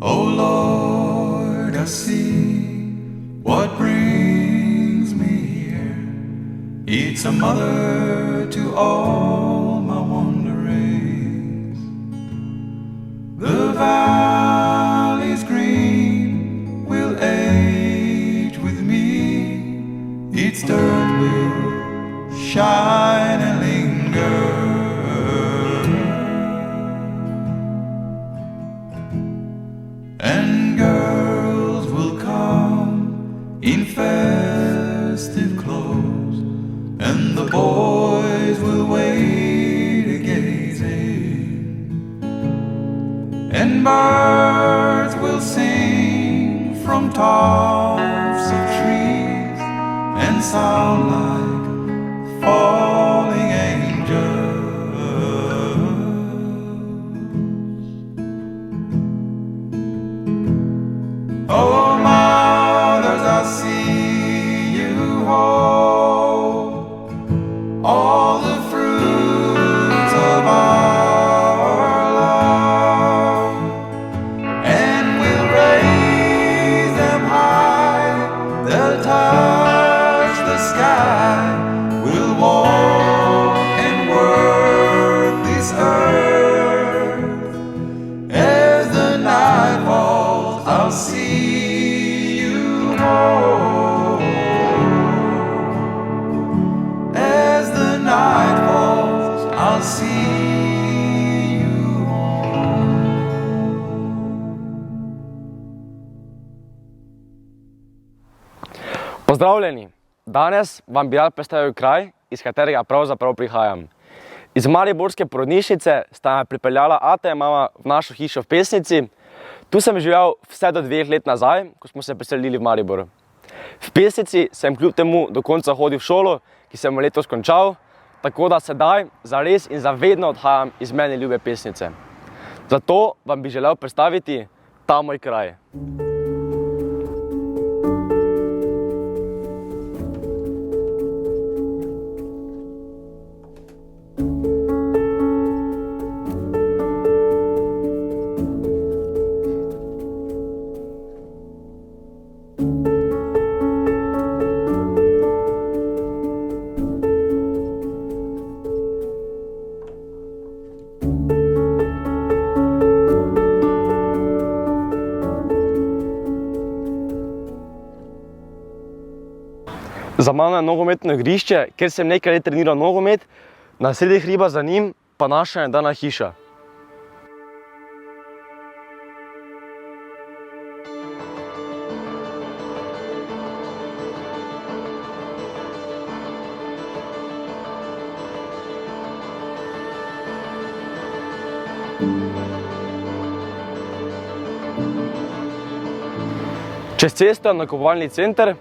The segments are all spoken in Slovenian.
Oh Lord, I see what brings me here. It's a mother to all my wanderings. The valleys green will age with me. Its dirt will shine and linger. And girls will come in festive clothes, and the boys will wait a gazing, and birds will sing from tops of trees and sound like falling angels. Oh, mothers, I see you hold all the fruits of our love, and we'll raise them high. They'll touch the sky. We'll walk and work this earth. As the night falls, I'll see you home. As the night falls, I'll see you home. Pozdravljeni! Danes vam bi rad predstavil kraj, iz katerega pravzaprav prihajam. Iz mariborske porodnišnice sta me pripeljala ata in mama v našo hišo v Pesnici. Tu sem živel vse do 2 let nazaj, ko smo se preselili v Maribor. V Pesnici sem kljub temu do konca hodil v šolo, ki sem jo letos končal, tako da sedaj zares in zavedno odhajam iz meni ljube Pesnice. Zato vam bi želel predstaviti ta moj kraj. Za mano je nogometno igrišče, kjer sem nekaj let treniral nogomet, na sredi hriba za njim pa naša nedana hiša. Čez cesto je nakupovalni center,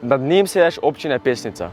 nad njim sedež občine Pesnica.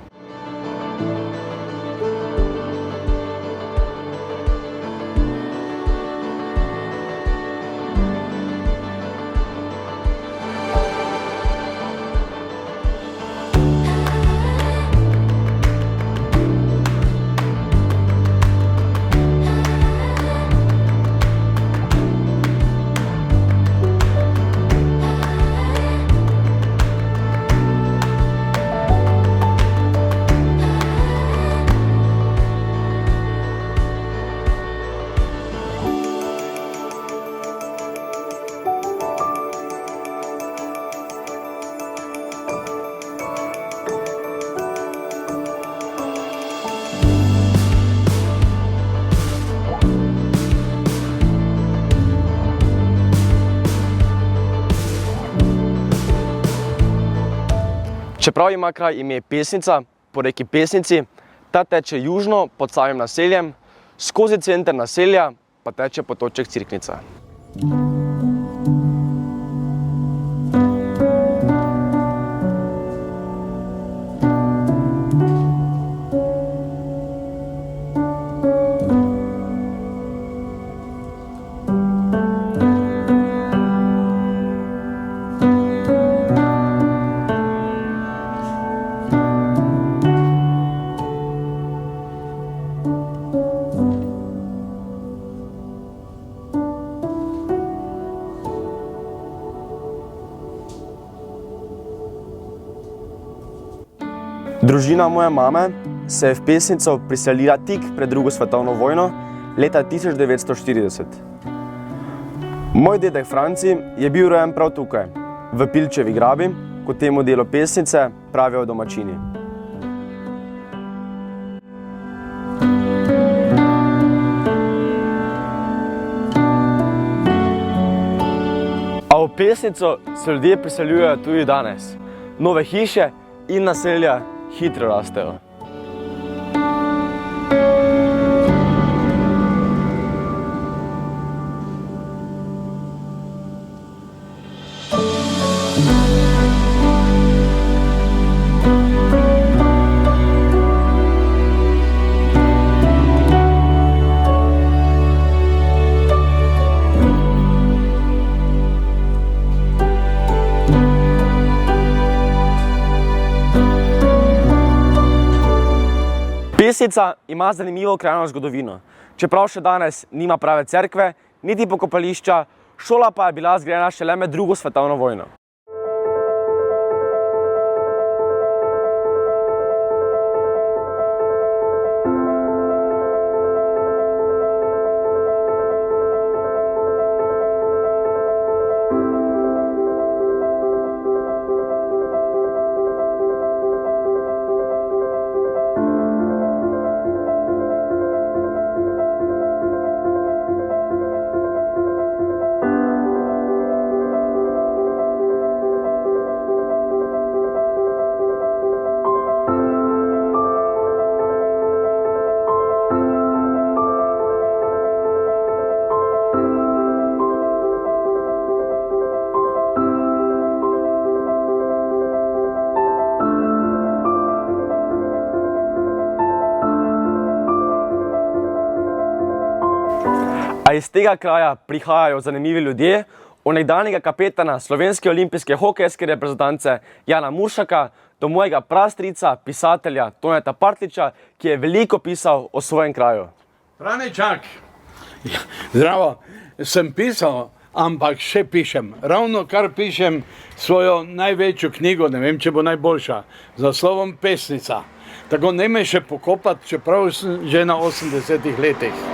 Čeprav ima kraj ime Pesnica, po reki Pesnici, ta teče južno pod samim naseljem, skozi center naselja pa teče potoček Cerknica. Družina moje mame se je v Pesnico preselila tik pred drugo svetovno vojno leta 1940. Moj dedek Franci je bil rojen prav tukaj, v Pilčevi grabi, kot temu delu Pesnice pravijo domačini. A v Pesnico se ljudje preseljujejo tudi danes. Nove hiše in naselja hitro rastejo. Pesnica ima zanimivo krajno zgodovino. Čeprav še danes nima prave cerkve, niti pokopališča, šola pa je bila zgrajena šele med drugo svetovno vojno. A iz tega kraja prihajajo zanimivi ljudje, od nekdanjega kapetana slovenske olimpijske hokejske reprezentance Jana Muršaka do mojega prastrica, pisatelja Toneta Partliča, ki je veliko pisal o svojem kraju. Franečak, zdravo, sem pisal, ampak še pišem. Ravno kar pišem svojo največjo knjigo, ne vem, če bo najboljša, za slovom Pesnica. Tako ne me še pokopati, čeprav sem že na 80 letih.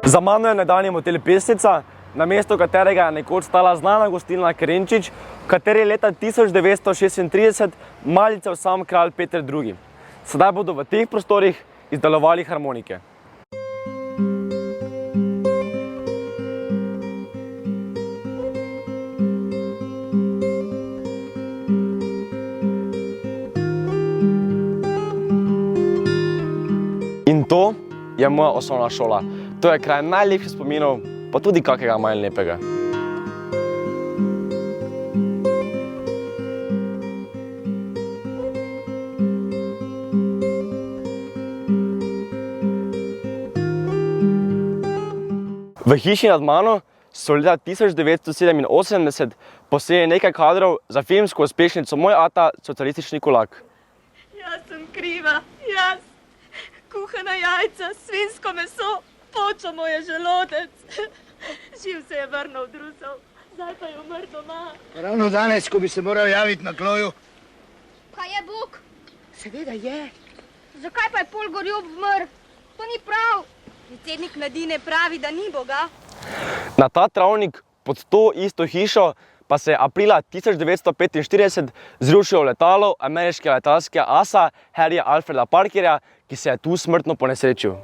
Za mano je nekdanji motel Pesnica, na mestu katerega je nekoč stala znana gostilna Krenčič, v kateri je leta 1936 malical sam kralj Peter II. Sedaj bodo v teh prostorih izdelovali harmonike. In to je moja osnovna šola. To je kraj najlepših spominov, pa tudi kakega manj lepega. V hiši nad mano so leta 1987 posejali nekaj kadrov za filmsko uspešnico Moj ata, socialistični kulak. Jaz sem kriva, jaz. Kuhana jajca, svinjsko meso, počo moj je želodec. Živ se je vrnil v Drusov, zdaj pa je umr doma. Ravno danes, ko bi se moral javiti na kloju. Kaj je Bog? Seveda je. Zakaj pa je pol gorjub vmr? To ni prav. Predsednik mladine pravi, da ni Boga. Na ta travnik pod to isto hišo pa se je aprila 1945 zrušilo letalo ameriškega letalskega asa Harryja Alfreda Parkerja, ki se je tu smrtno ponesrečil.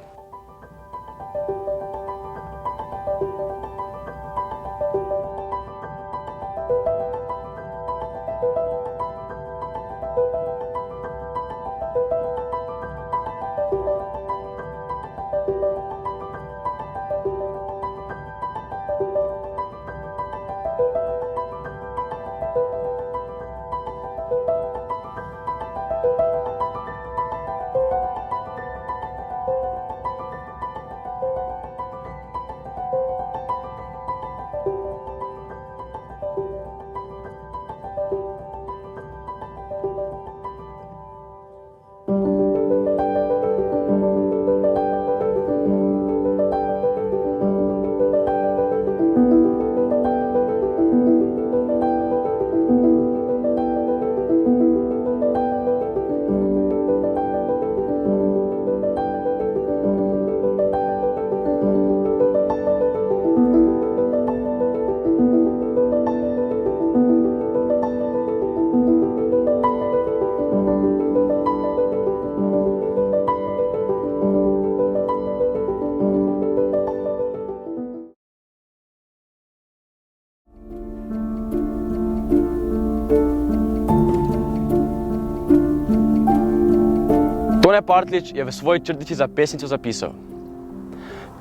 Tone Partlič je v svoji črtici za Pesnico zapisal: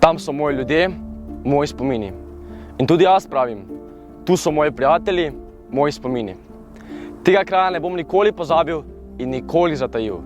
Tam so moji ljudje, moji spomini. In tudi jaz pravim, tu so moji prijatelji, moji spomini. Tega kraja ne bom nikoli pozabil in nikoli zatajil.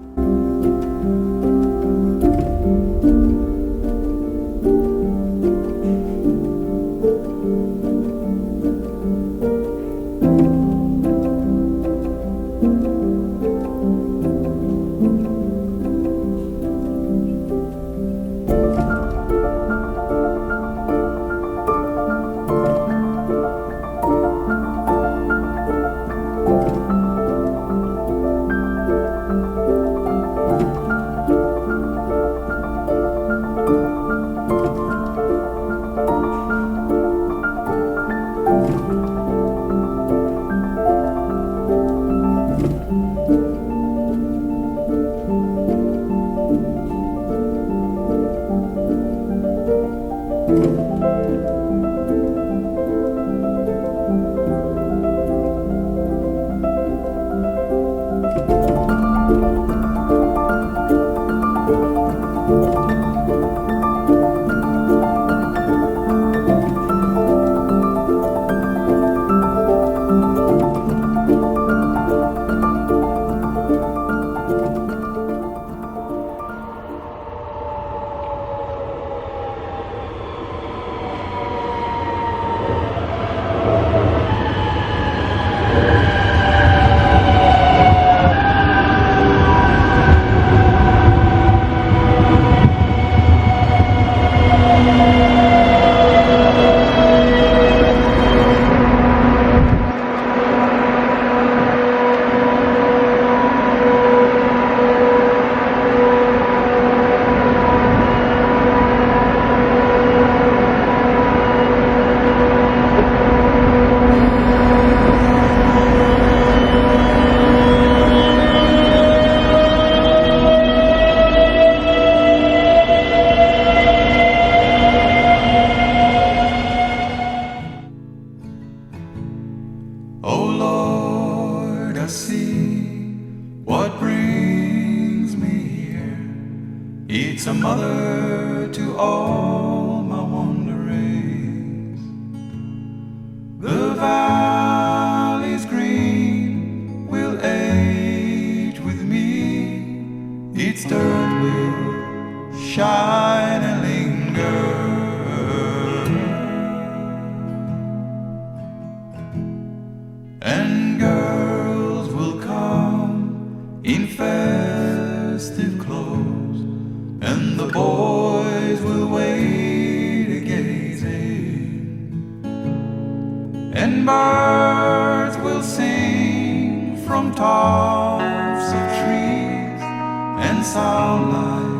It's a mother to all my wanderings. The valleys green will age with me. Its dirt will shine and linger. And girls will come in festive clothes, and the boys will wait to gaze in, and birds will sing from tops of trees and sound like